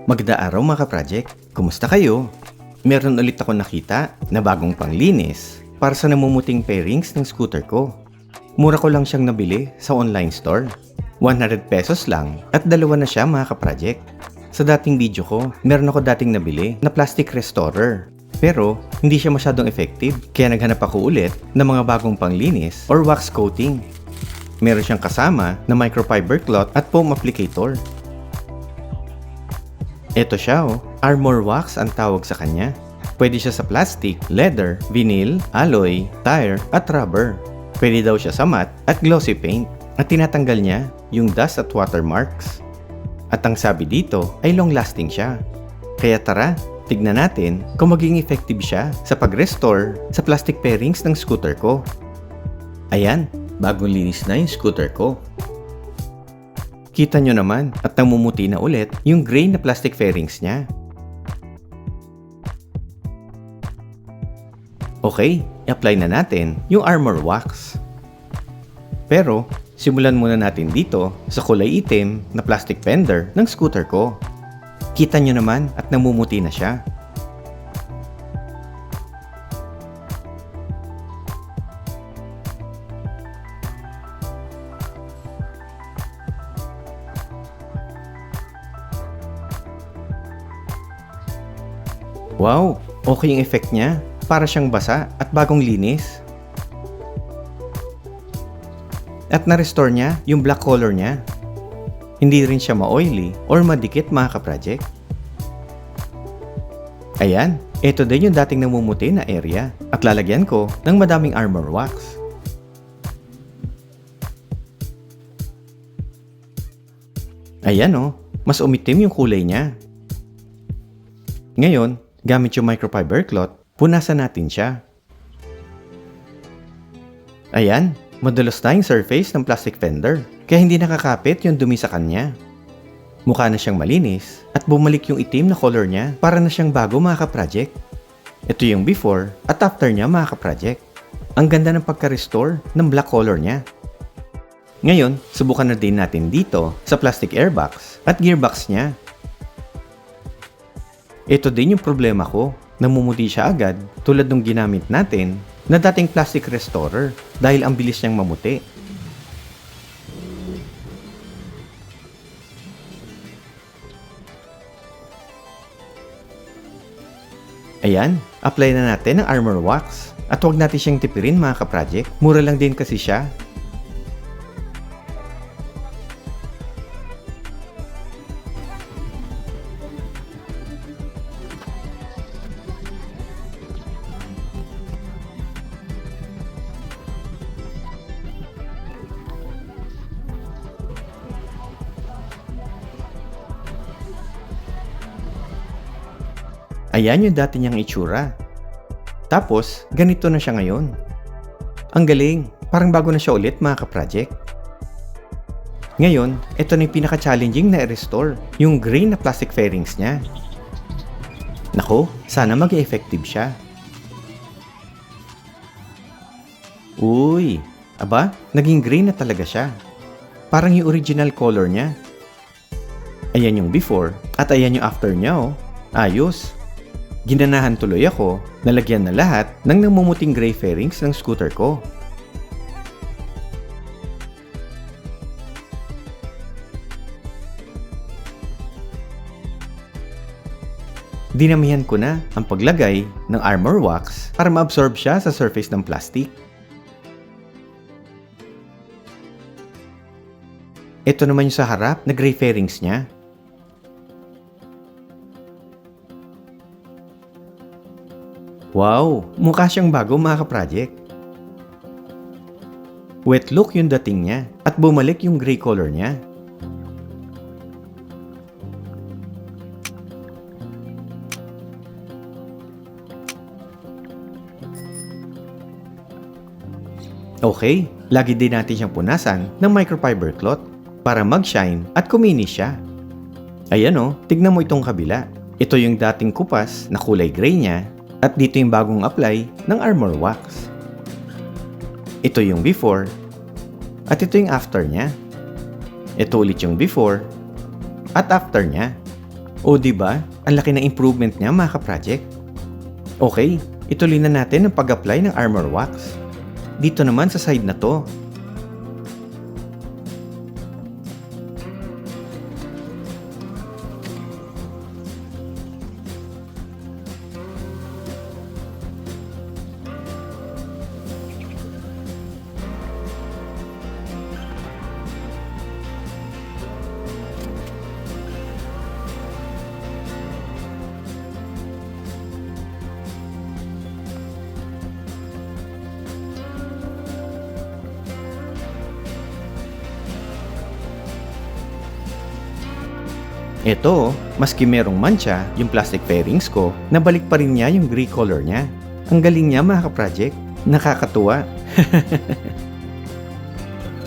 Magda araw mga ka-project, kumusta kayo? Meron ulit ako nakita na bagong panglinis para sa namumuting pairings ng scooter ko. Mura ko lang siyang nabili sa online store. 100 pesos lang at dalawa na siya mga ka-project. Sa dating video ko, meron ako dating nabili na plastic restorer. Pero hindi siya masyadong effective kaya naghanap ako ulit ng mga bagong panglinis or wax coating. Meron siyang kasama na microfiber cloth at foam applicator. Ito siya Armor Wax ang tawag sa kanya. Pwede siya sa plastic, leather, vinyl, alloy, tire, at rubber. Pwede daw siya sa matte at glossy paint. At tinatanggal niya yung dust at watermarks. At ang sabi dito ay long lasting siya. Kaya tara, tignan natin kung maging effective siya sa pag-restore sa plastic pairings ng scooter ko. Ayan, bagong linis na yung scooter ko. Kita nyo naman at namumuti na ulit yung gray na plastic fairings niya. Okay, i-apply na natin yung Armor Wax. Pero, simulan muna natin dito sa kulay itim na plastic fender ng scooter ko. Kita nyo naman at namumuti na siya. Wow, okay yung effect niya. Para siyang basa at bagong linis. At na-restore niya yung black color niya. Hindi rin siya ma-oily or madikit mga ka-project. Ayan, ito din yung dating namumuti na area at lalagyan ko ng madaming Armor Wax. Ayan mas umitim yung kulay niya. Ngayon, gamit yung microfiber cloth, punasan natin siya. Ayan, madulas na yung surface ng plastic fender, kaya hindi nakakapit yung dumi sa kanya. Mukha na siyang malinis at bumalik yung itim na color niya para na siyang bago mga ka-project. Ito yung before at after niya mga ka-project. Ang ganda ng pagka-restore ng black color niya. Ngayon, subukan na din natin dito sa plastic airbox at gearbox niya. Ito din yung problema ko. Namumuti siya agad tulad nung ginamit natin na dating plastic restorer dahil ang bilis niyang mamuti. Ayan, apply na natin ang Armor Wax at huwag natin siyang tipirin mga ka-project. Mura lang din kasi siya. Ayan yung dati niyang itsura. Tapos, ganito na siya ngayon. Ang galing, parang bago na siya ulit mga ka-project. Ngayon, ito na yung pinaka-challenging na i-restore, yung gray na plastic fairings niya. Nako, sana mag-effective siya. Uy, aba, naging gray na talaga siya. Parang yung original color niya. Ayan yung before, at ayan yung after niya Ayos. Ginanahan tuloy ako, nalagyan na lahat ng namumuting gray fairings ng scooter ko. Dinamihan ko na ang paglagay ng Armor Wax para ma-absorb siya sa surface ng plastic. Ito naman yung sa harap na gray fairings niya. Wow! Mukha siyang bago mga ka-project. Wet look yung dating niya at bumalik yung gray color niya. Okay, lagi din natin siyang punasan ng microfiber cloth para mag-shine at kuminis siya. Ayan tignan mo itong kabila. Ito yung dating kupas na kulay gray niya. At dito yung bagong apply ng Armor Wax. Ito yung before. At ito yung after niya. Ito ulit yung before. At after niya. O di ba? Ang laki ng improvement niya mga ka-project. Okay, ituloy na natin ang pag-apply ng armor wax. Dito naman sa side na to. Ito, maski merong mancha yung plastic fairings ko, nabalik pa rin niya yung gray color niya. Ang galing niya mga ka-project. Nakakatuwa.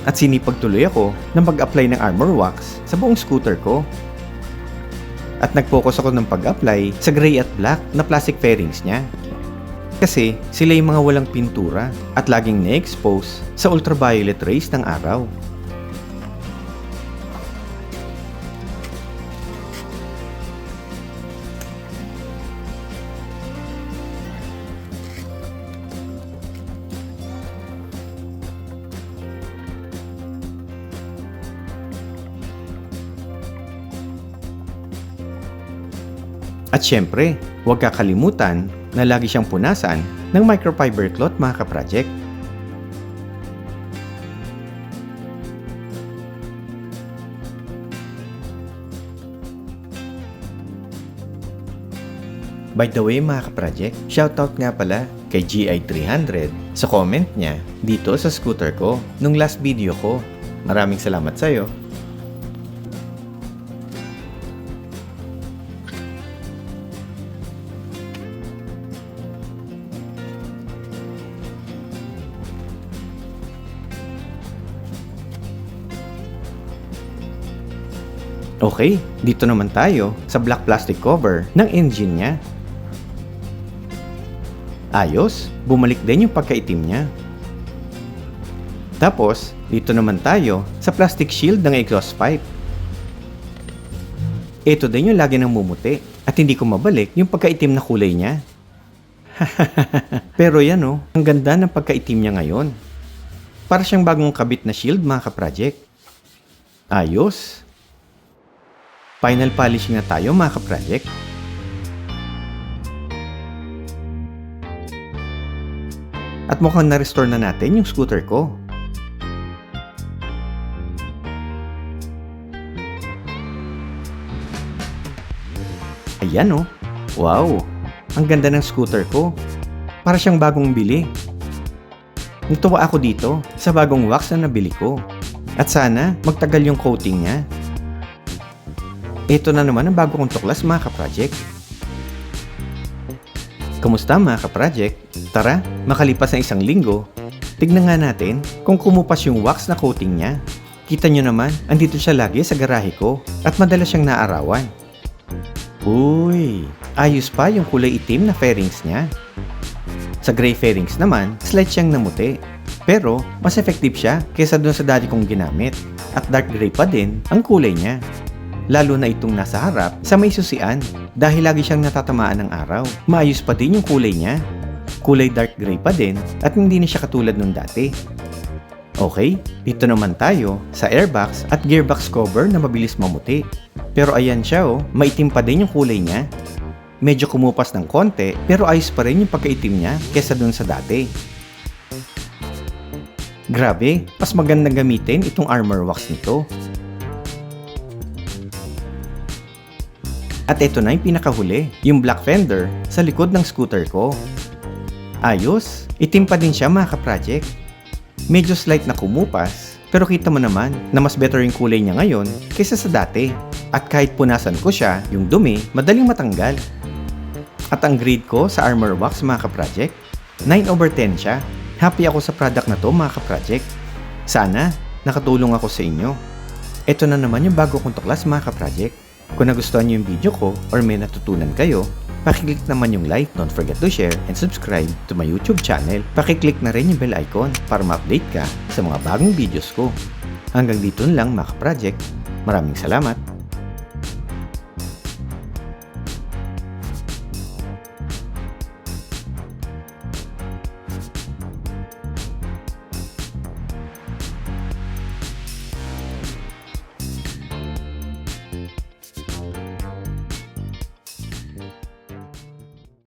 At sinipag tuloy ako na mag-apply ng armor wax sa buong scooter ko. At nag-focus ako ng pag-apply sa gray at black na plastic fairings niya. Kasi sila yung mga walang pintura at laging na-expose sa ultraviolet rays ng araw. At syempre, huwag kakalimutan na lagi siyang punasan ng microfiber cloth mga ka-project. By the way mga ka-project, shoutout nga pala kay GI300 sa comment niya dito sa scooter ko nung last video ko. Maraming salamat sa'yo. Okay, dito naman tayo sa black plastic cover ng engine niya. Ayos, bumalik din yung pagkaitim niya. Tapos, dito naman tayo sa plastic shield ng exhaust pipe. Ito din yung lagi nang mumuti at hindi ko mabalik yung pagkaitim na kulay niya. Pero yan oh, ang ganda ng pagkaitim niya ngayon. Para siyang bagong kabit na shield mga ka-project. Ayos. Final polishing na tayo mga ka-project. At mukhang na-restore na natin yung scooter ko. Ayan oh. Wow! Ang ganda ng scooter ko. Para siyang bagong bili. Natuwa ako dito sa bagong wax na nabili ko. At sana magtagal yung coating niya. Ito na naman ang bago kong tuklas mga ka-project. Kamusta mga ka-project? Tara, makalipas na isang linggo, tignan nga natin kung kumupas yung wax na coating niya. Kita nyo naman, andito siya lagi sa garahe ko at madalas siyang naarawan. Uy, ayos pa yung kulay itim na fairings niya. Sa gray fairings naman, slight siyang namuti. Pero, mas effective siya kaysa dun sa dati kong ginamit. At dark gray pa din ang kulay niya. Lalo na itong nasa harap sa may susian dahil lagi siyang natatamaan ng araw. Maayos pa din yung kulay niya. Kulay dark gray pa din at hindi na siya katulad nung dati. Okay, dito naman tayo sa airbox at gearbox cover na mabilis mamuti. Pero ayan siya oh, maitim pa din yung kulay niya. Medyo kumupas ng konti pero ayos pa rin yung pagkaitim niya kesa dun sa dati. Grabe, mas magandang gamitin itong armor wax nito. At ito na yung pinakahuli, yung black fender sa likod ng scooter ko. Ayos, itim pa din siya mga ka-project. Medyo slight na kumupas, pero kita mo naman na mas better yung kulay niya ngayon kaysa sa dati. At kahit punasan ko siya, yung dumi, madaling matanggal. At ang grade ko sa armor wax mga ka-project, 9/10 siya. Happy ako sa product na to mga ka-project. Sana, nakatulong ako sa inyo. Ito na naman yung bago kong tuklas mga ka-project. Kung nagustuhan niyo yung video ko or may natutunan kayo, pakiclick naman yung like, don't forget to share and subscribe to my YouTube channel. Pakiclick na rin yung bell icon para ma-update ka sa mga bagong videos ko. Hanggang dito lang mga ka-project. Maraming salamat!